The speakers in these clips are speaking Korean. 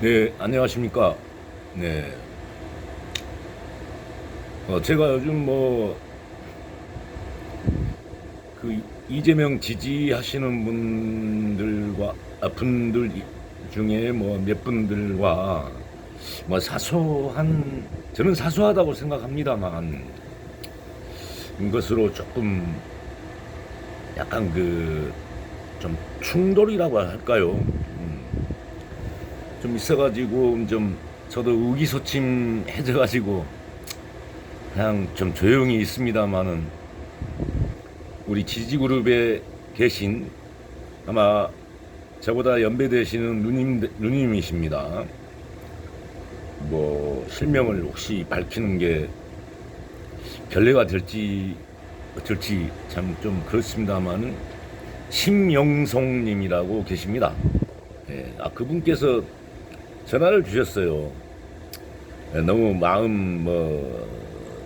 네, 안녕하십니까. 네. 제가 요즘 이재명 지지하시는 분들 중에 몇 분들과 저는 사소하다고 생각합니다만, 이것으로 조금 약간 좀 충돌이라고 할까요? 좀 있어가지고, 저도 의기소침해져가지고, 그냥 좀 조용히 있습니다만은, 우리 지지그룹에 계신 아마 저보다 연배되시는 누님이십니다. 실명을 혹시 밝히는 게 결례가 될지 어쩔지 참 좀 그렇습니다만은 심영송님이라고 계십니다. 예, 그분께서 전화를 주셨어요. 예, 너무 마음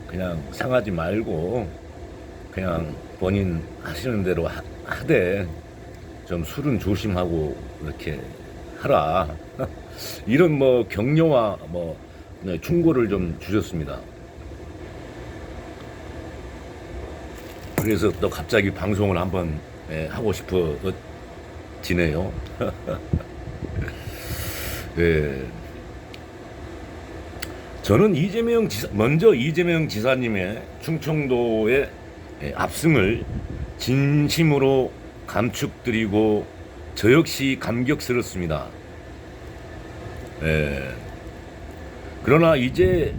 그냥 상하지 말고 그냥 본인 하시는 대로 하되 좀 술은 조심하고 이렇게 하라. 이런 격려와 네, 충고를 좀 주셨습니다. 그래서 또 갑자기 방송을 한번 하고 싶어지네요. 예. 저는 먼저 이재명 지사님의 충청도의 압승을 진심으로 감축드리고 저 역시 감격스럽습니다. 예. 그러나 이제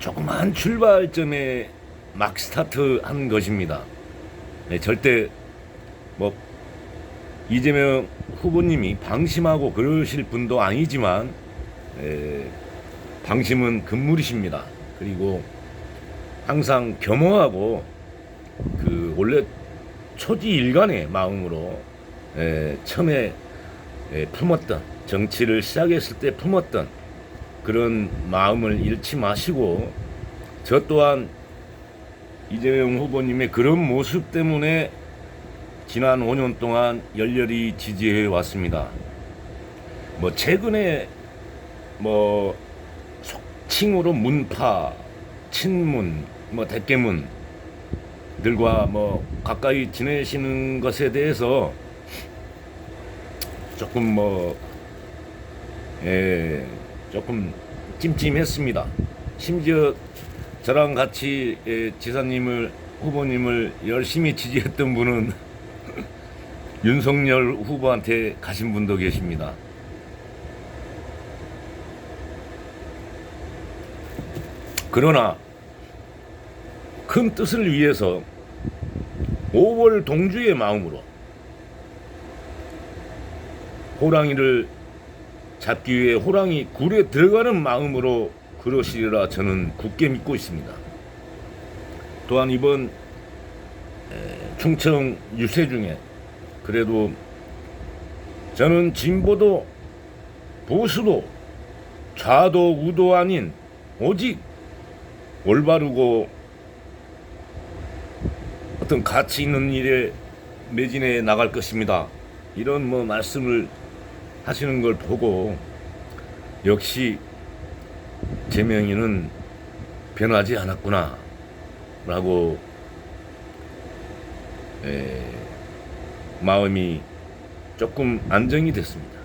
조그만 출발점에 막 스타트한 것입니다. 절대 뭐 이재명 후보님이 방심하고 그러실 분도 아니지만 방심은 금물이십니다. 그리고 항상 겸허하고 원래 초지일관의 마음으로 처음에 품었던 정치를 시작했을 때 품었던 그런 마음을 잃지 마시고 저 또한 이재명 후보님의 그런 모습 때문에 지난 5년 동안 열렬히 지지해 왔습니다. 최근에 속칭으로 문파, 친문, 대깨문들과 가까이 지내시는 것에 대해서 조금 조금 찜찜했습니다. 심지어 저랑 같이 후보님을 열심히 지지했던 분은 윤석열 후보한테 가신 분도 계십니다. 그러나 큰 뜻을 위해서 5월 동주의 마음으로 호랑이를 잡기 위해 호랑이 굴에 들어가는 마음으로 그러시리라 저는 굳게 믿고 있습니다. 또한 이번 충청 유세 중에 그래도 저는 진보도 보수도 좌도 우도 아닌 오직 올바르고 어떤 가치 있는 일에 매진해 나갈 것입니다. 이런 말씀을 하시는 걸 보고 역시 재명이는 변하지 않았구나 라고 마음이 조금 안정이 됐습니다.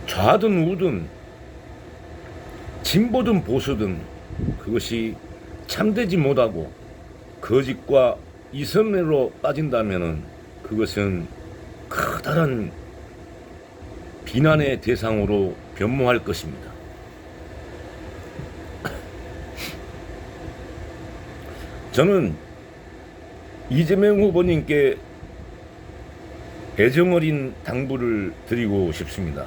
좌든 우든 진보든 보수든 그것이 참되지 못하고 거짓과 이선으로 빠진다면은 그것은 커다란 비난의 대상으로 변모할 것입니다. 저는 이재명 후보님께 애정어린 당부를 드리고 싶습니다.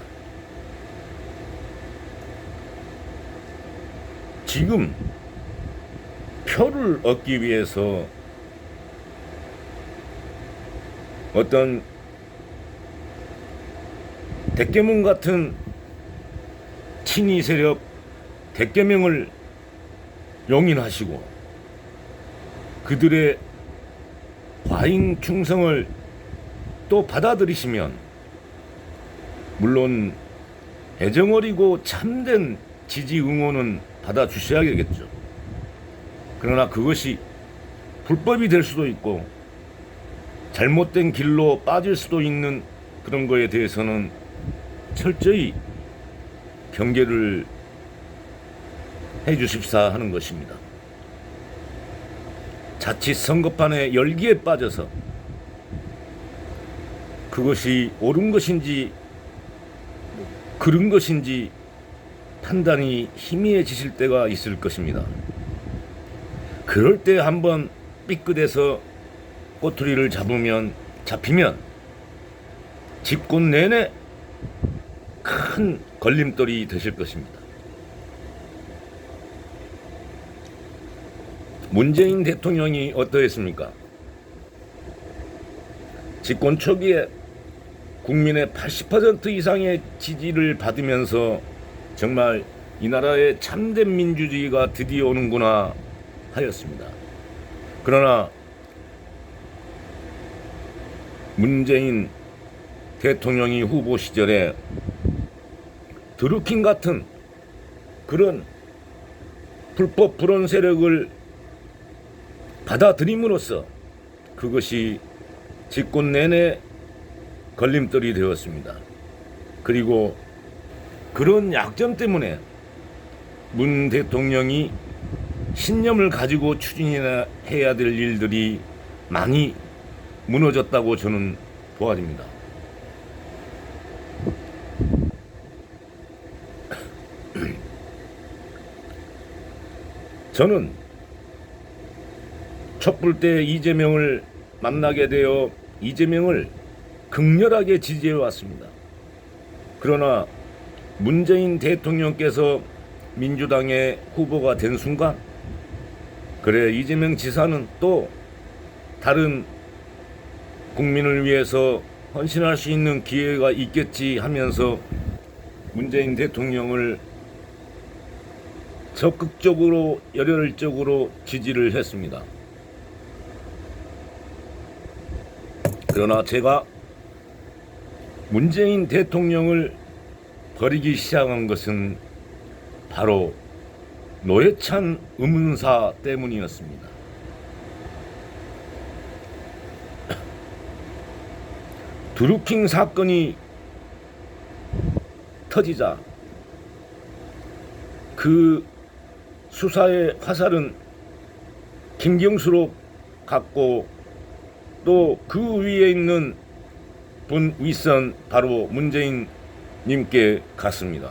지금 표를 얻기 위해서 어떤 대깨문 같은 친이 세력 대깨명을 용인하시고 그들의 과잉 충성을 또 받아들이시면 물론 애정어리고 참된 지지 응원은 받아주셔야겠죠. 그러나 그것이 불법이 될 수도 있고 잘못된 길로 빠질 수도 있는 그런 거에 대해서는 철저히 경계를 해 주십사 하는 것입니다. 자칫 선거판에 열기에 빠져서 그것이 옳은 것인지 그른 것인지 판단이 희미해지실 때가 있을 것입니다. 그럴 때 한번 삐끗해서 꼬투리를 잡히면 집권 내내 큰 걸림돌이 되실 것입니다. 문재인 대통령이 어떠했습니까? 집권 초기에 국민의 80% 이상의 지지를 받으면서 정말 이 나라의 참된 민주주의가 드디어 오는구나 하였습니다. 그러나 문재인 대통령이 후보 시절에 드루킹 같은 그런 불법 불온 세력을 받아들임으로써 그것이 집권 내내 걸림돌이 되었습니다. 그리고 그런 약점 때문에 문 대통령이 신념을 가지고 추진해야 될 일들이 많이 무너졌다고 저는 보아집니다. 저는 촛불 때 이재명을 만나게 되어 이재명을 극렬하게 지지해 왔습니다. 그러나 문재인 대통령께서 민주당의 후보가 된 순간 그래 이재명 지사는 또 다른 국민을 위해서 헌신할 수 있는 기회가 있겠지 하면서 문재인 대통령을 적극적으로 열혈적으로 지지를 했습니다. 그러나 제가 문재인 대통령을 버리기 시작한 것은 바로 노회찬 의문사 때문이었습니다. 드루킹 사건이 터지자 그 수사의 화살은 김경수로 갔고 또 그 위에 있는 분 윗선 바로 문재인 님께 갔습니다.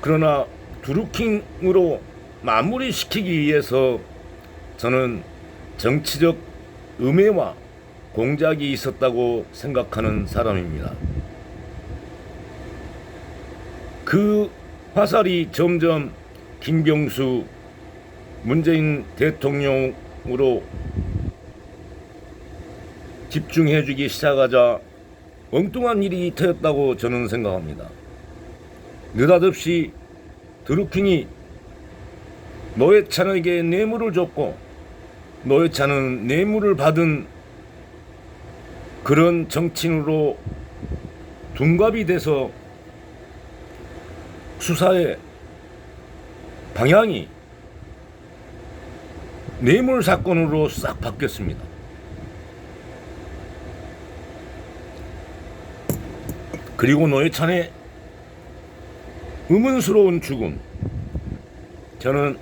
그러나 드루킹으로 마무리시키기 위해서 저는 정치적 음해와 공작이 있었다고 생각하는 사람입니다. 그 화살이 점점 김경수 문재인 대통령으로 집중해주기 시작하자 엉뚱한 일이 터졌다고 저는 생각합니다. 느닷없이 드루킹이 노회찬에게 뇌물을 줬고 노회찬은 뇌물을 받은 그런 정치인으로 둔갑이 돼서 수사의 방향이 뇌물 사건으로 싹 바뀌었습니다. 그리고 노회찬의 의문스러운 죽음, 저는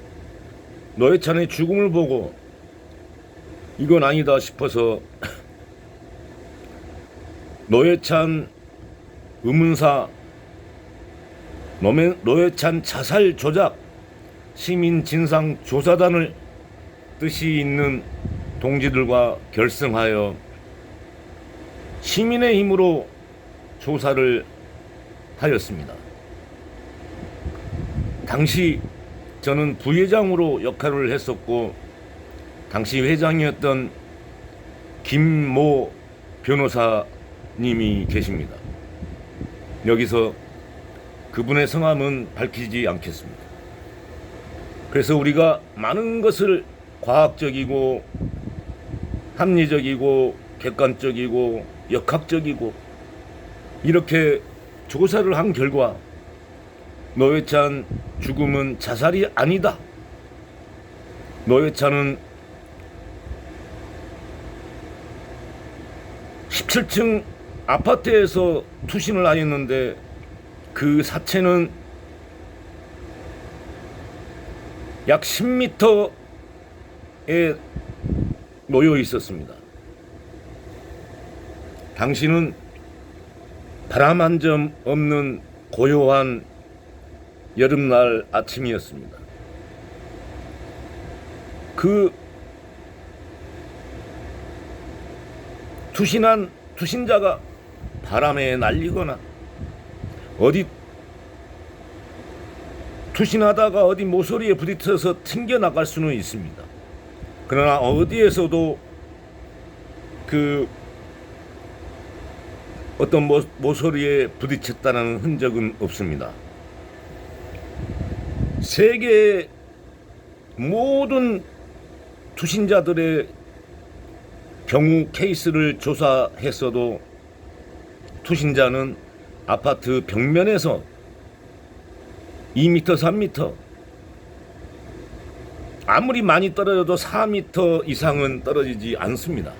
노회찬의 죽음을 보고 이건 아니다 싶어서 노회찬 의문사, 노회찬 자살 조작 시민 진상 조사단을 뜻이 있는 동지들과 결성하여 시민의 힘으로 조사를 하였습니다. 당시 저는 부회장으로 역할을 했었고 당시 회장이었던 김모 변호사님이 계십니다. 여기서 그분의 성함은 밝히지 않겠습니다. 그래서 우리가 많은 것을 과학적이고 합리적이고 객관적이고 역학적이고 이렇게 조사를 한 결과 노회찬 죽음은 자살이 아니다. 노회찬은 17층 아파트에서 투신을 하였는데 그 사체는 약 10m에 놓여 있었습니다. 당시는 바람 한 점 없는 고요한 여름날 아침이었습니다. 그 투신한 투신자가 바람에 날리거나 어디 투신하다가 어디 모서리에 부딪혀서 튕겨나갈 수는 있습니다. 그러나 어디에서도 그 어떤 모서리에 부딪혔다는 흔적은 없습니다. 세계 모든 투신자들의 경우 케이스를 조사했어도 투신자는 아파트 벽면에서 2m, 3m, 아무리 많이 떨어져도 4m 이상은 떨어지지 않습니다.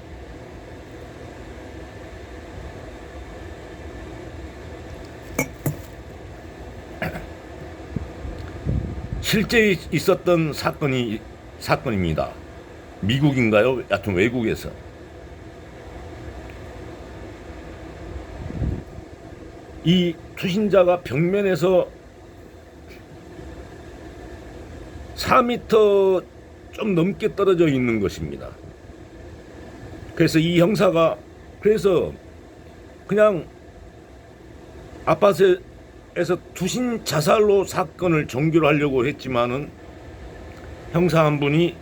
실제 있었던 사건입니다. 미국인가요? 여하튼 외국에서. 이 투신자가 벽면에서 4m 좀 넘게 떨어져 있는 것입니다. 그래서 이 형사가 그냥 아파트에서 투신 자살로 사건을 종결 하려고 했지만은 형사 한 분이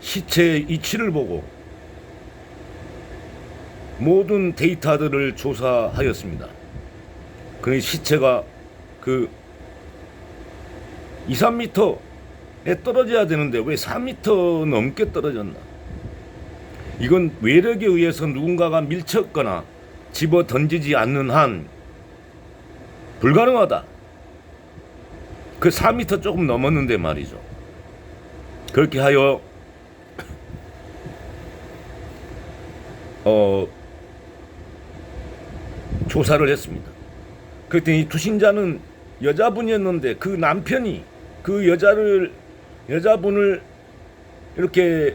시체의 이치를 보고 모든 데이터들을 조사하였습니다. 그 시체가 그 2, 3m에 떨어져야 되는데 왜 4m 넘게 떨어졌나? 이건 외력에 의해서 누군가가 밀쳤거나 집어 던지지 않는 한 불가능하다. 그 4m 조금 넘었는데 말이죠. 그렇게 하여 조사를 했습니다. 그랬더니 투신자는 여자분이었는데 그 남편이 그 여자분을 이렇게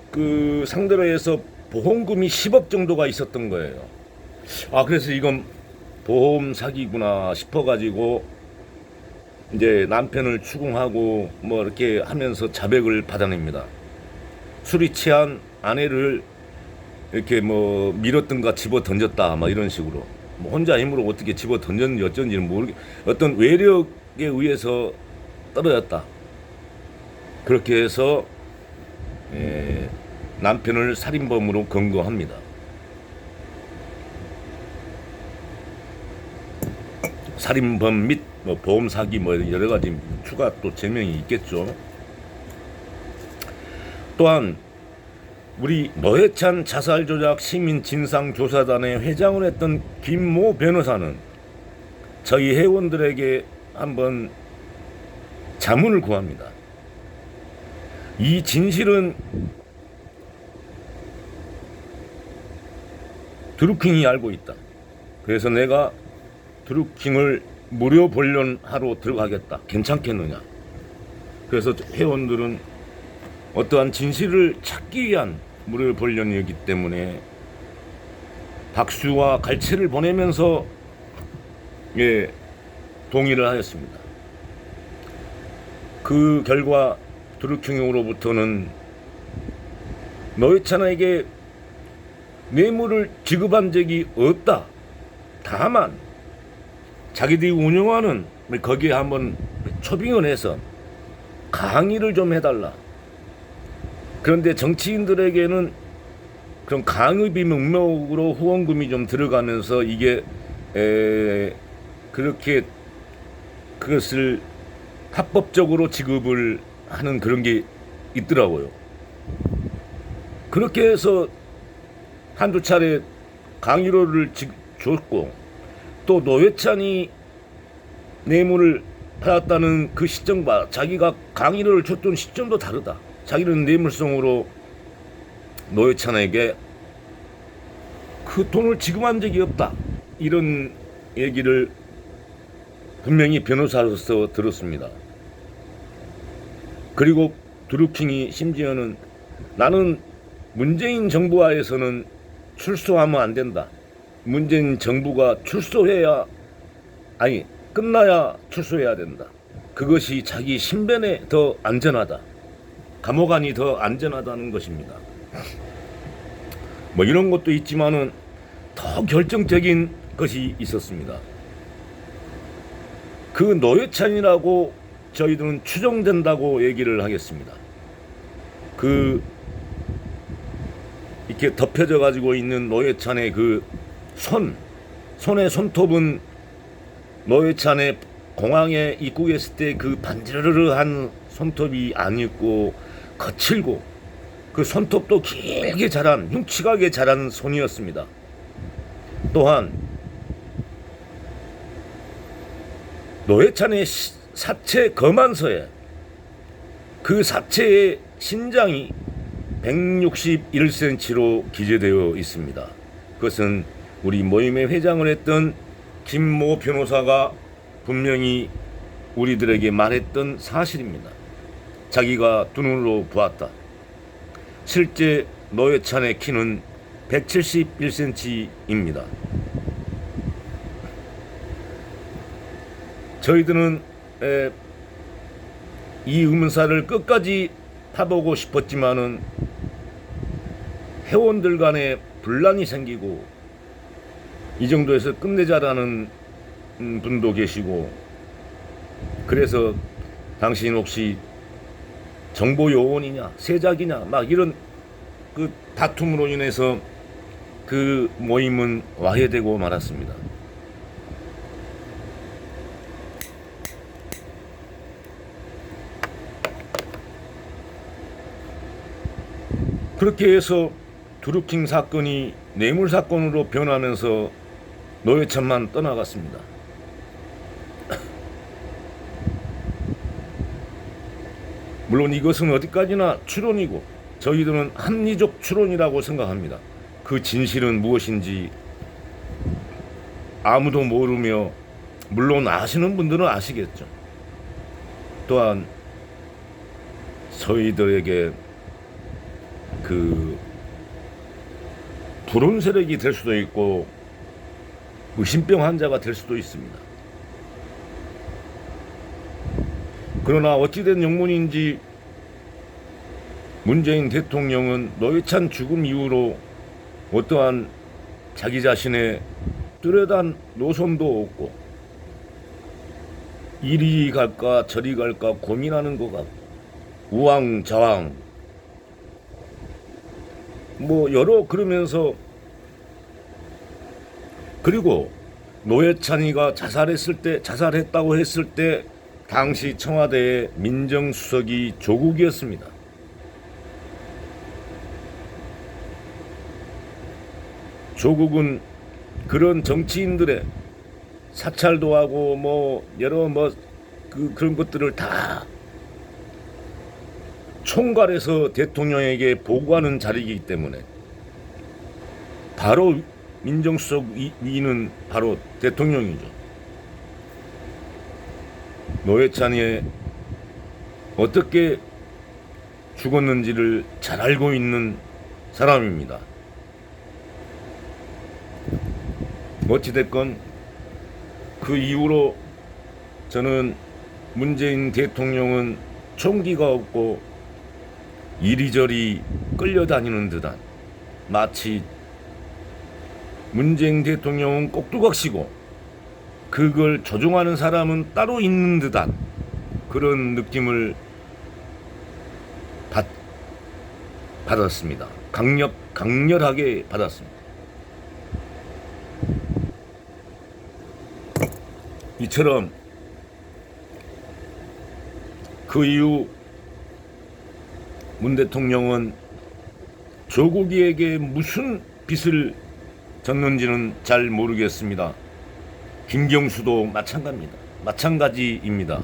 그 상대로 해서 보험금이 10억 정도가 있었던 거예요. 그래서 이건 보험 사기구나 싶어가지고 이제 남편을 추궁하고 뭐 이렇게 하면서 자백을 받아냅니다. 술이 취한 아내를 이렇게 뭐 밀었든가 집어 던졌다 막 이런 식으로 뭐 혼자 힘으로 어떻게 집어 던졌는지 어쩐지는 모르겠 어떤 외력에 의해서 떨어졌다. 그렇게 해서 남편을 살인범으로 검거합니다. 살인범 및 뭐 보험 사기 뭐 여러 가지 추가 또 제명이 있겠죠. 또한 우리 노회찬 자살조작 시민진상조사단의 회장을 했던 김모 변호사는 저희 회원들에게 한번 자문을 구합니다. 이 진실은 드루킹이 알고 있다. 그래서 내가 드루킹을 무료 본론하러 들어가겠다. 괜찮겠느냐? 그래서 회원들은 어떠한 진실을 찾기 위한 무료 본론이기 때문에 박수와 갈채를 보내면서 동의를 하였습니다. 그 결과 드루킹으로부터는 노회찬에게 뇌물을 지급한 적이 없다. 다만 자기들이 운영하는 거기에 한번 초빙을 해서 강의를 좀 해달라. 그런데 정치인들에게는 그런 강의비 명목으로 후원금이 좀 들어가면서 이게 그렇게 그것을 합법적으로 지급을 하는 그런 게 있더라고요. 그렇게 해서 한두 차례 강의료를 줬고, 또 노회찬이 뇌물을 받았다는 그 시점과 자기가 강의료를 줬던 시점도 다르다. 자기는 뇌물성으로 노회찬에게 그 돈을 지급한 적이 없다. 이런 얘기를 분명히 변호사로서 들었습니다. 그리고 드루킹이 심지어는 나는 문재인 정부 하에서는 출소하면 안 된다. 문재인 정부가 출소해야, 아니 끝나야 출소해야 된다. 그것이 자기 신변에 더 안전하다. 감옥 안이 더 안전하다는 것입니다. 뭐 이런 것도 있지만은 더 결정적인 것이 있었습니다. 그 노회찬이라고 저희들은 추정된다고 얘기를 하겠습니다. 그 이렇게 덮여져 가지고 있는 노회찬의 그 손의 손톱은 노회찬의 공항에 입국했을 때 그 반지르르한 손톱이 아니었고 거칠고 그 손톱도 길게 자란 흉측하게 자란 손이었습니다. 또한 노회찬의 사체 검안서에 그 사체의 신장이 161cm로 기재되어 있습니다. 그것은 우리 모임의 회장을 했던 김모 변호사가 분명히 우리들에게 말했던 사실입니다. 자기가 두 눈으로 보았다. 실제 노회찬의 키는 171cm입니다. 저희들은 이 의문사를 끝까지 파보고 싶었지만은 회원들 간에 분란이 생기고 이 정도에서 끝내자라는 분도 계시고, 그래서 당신 혹시 정보 요원이냐 세작이냐 막 이런 그 다툼으로 인해서 그 모임은 와해되고 말았습니다. 그렇게 해서 드루킹 사건이 뇌물 사건으로 변하면서 노회찬만 떠나갔습니다. 물론 이것은 어디까지나 추론이고 저희들은 합리적 추론이라고 생각합니다. 그 진실은 무엇인지 아무도 모르며, 물론 아시는 분들은 아시겠죠. 또한 저희들에게 그 불온 세력이 될 수도 있고 의심병 환자가 될 수도 있습니다. 그러나 어찌된 영문인지 문재인 대통령은 노회찬 죽음 이후로 어떠한 자기 자신의 뚜렷한 노선도 없고 이리 갈까 저리 갈까 고민하는 것 같고 우왕좌왕 뭐 여러 그러면서, 그리고 노회찬이가 자살했다고 했을 때 당시 청와대의 민정수석이 조국이었습니다. 조국은 그런 정치인들의 사찰도 하고 뭐 여러 그런 것들을 다 총괄해서 대통령에게 보고하는 자리이기 때문에 바로 민정수석 위는 바로 대통령이죠. 노회찬이 어떻게 죽었는지를 잘 알고 있는 사람입니다. 어찌됐건 그 이후로 저는 문재인 대통령은 총기가 없고 이리저리 끌려다니는 듯한, 마치 문재인 대통령은 꼭두각시고 그걸 조종하는 사람은 따로 있는 듯한 그런 느낌을 받았습니다. 강렬하게 받았습니다. 이처럼 그 이후 문 대통령은 조국이에게 무슨 빚을 졌는지는 잘 모르겠습니다. 김경수도 마찬가지입니다.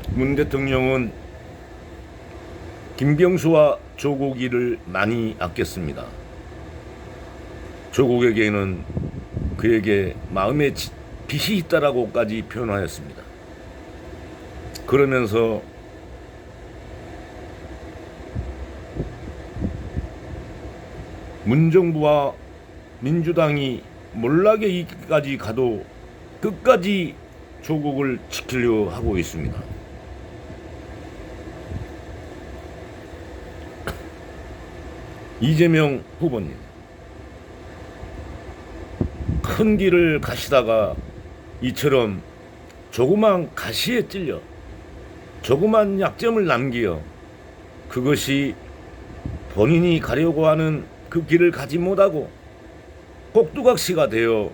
문 대통령은 김경수와 조국이를 많이 아꼈습니다. 조국에게는 그에게 마음에 빚이 있다라고까지 표현하였습니다. 그러면서 문정부와 민주당이 몰락에 이기까지 가도 끝까지 조국을 지키려 하고 있습니다. 이재명 후보님, 큰 길을 가시다가 이처럼 조그만 가시에 찔려 조그만 약점을 남기어 그것이 본인이 가려고 하는 그 길을 가지 못하고 꼭두각시가 되어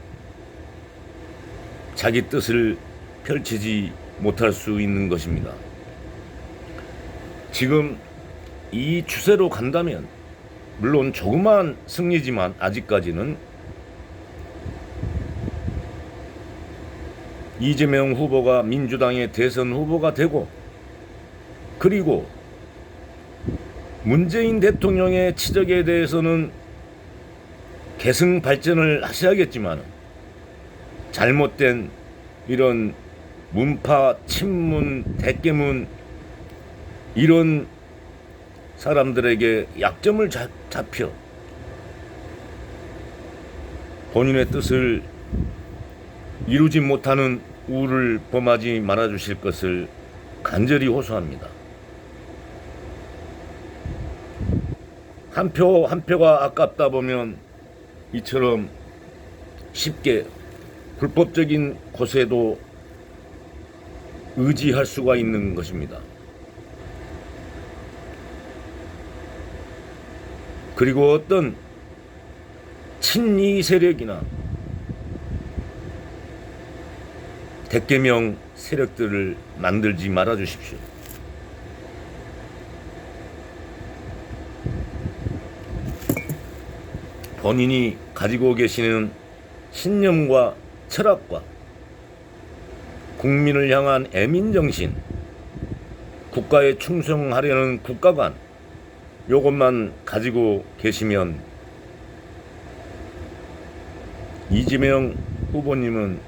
자기 뜻을 펼치지 못할 수 있는 것입니다. 지금 이 추세로 간다면 물론 조그만 승리지만 아직까지는 이재명 후보가 민주당의 대선 후보가 되고 그리고 문재인 대통령의 치적에 대해서는 계승 발전을 하셔야겠지만 잘못된 이런 문파, 친문, 대깨문 이런 사람들에게 약점을 잡혀 본인의 뜻을 이루지 못하는 우를 범하지 말아주실 것을 간절히 호소합니다. 한 표 한 표가 아깝다 보면 이처럼 쉽게 불법적인 곳에도 의지할 수가 있는 것입니다. 그리고 어떤 친이 세력이나 대개명 세력들을 만들지 말아 주십시오. 본인이 가지고 계시는 신념과 철학과 국민을 향한 애민정신, 국가에 충성하려는 국가관, 요것만 가지고 계시면 이재명 후보님은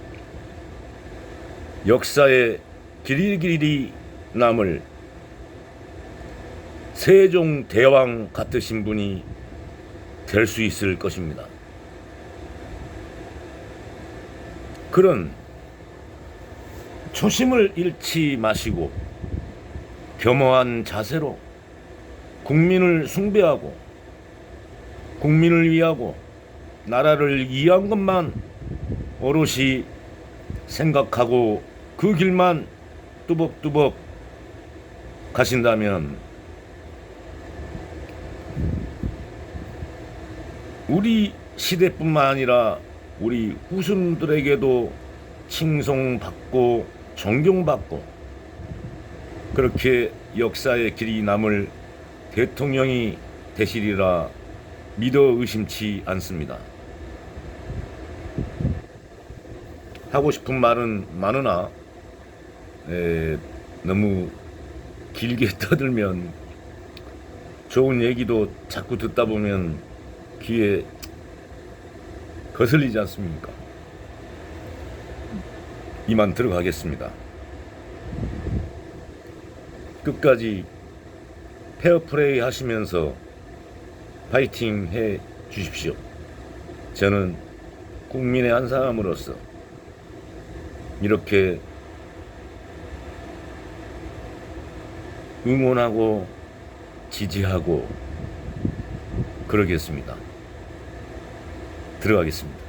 역사에 길이 남을 세종대왕 같으신 분이 될 수 있을 것입니다. 그런 초심을 잃지 마시고 겸허한 자세로 국민을 숭배하고 국민을 위하고 나라를 위한 것만 오롯이 생각하고 그 길만 뚜벅뚜벅 가신다면 우리 시대뿐만 아니라 우리 후손들에게도 칭송받고 존경받고 그렇게 역사의 길이 남을 대통령이 되시리라 믿어 의심치 않습니다. 하고 싶은 말은 많으나 너무 길게 떠들면 좋은 얘기도 자꾸 듣다 보면 귀에 거슬리지 않습니까? 이만 들어가겠습니다. 끝까지 페어플레이 하시면서 파이팅 해 주십시오. 저는 국민의 한 사람으로서 이렇게 응원하고 지지하고 그러겠습니다. 들어가겠습니다.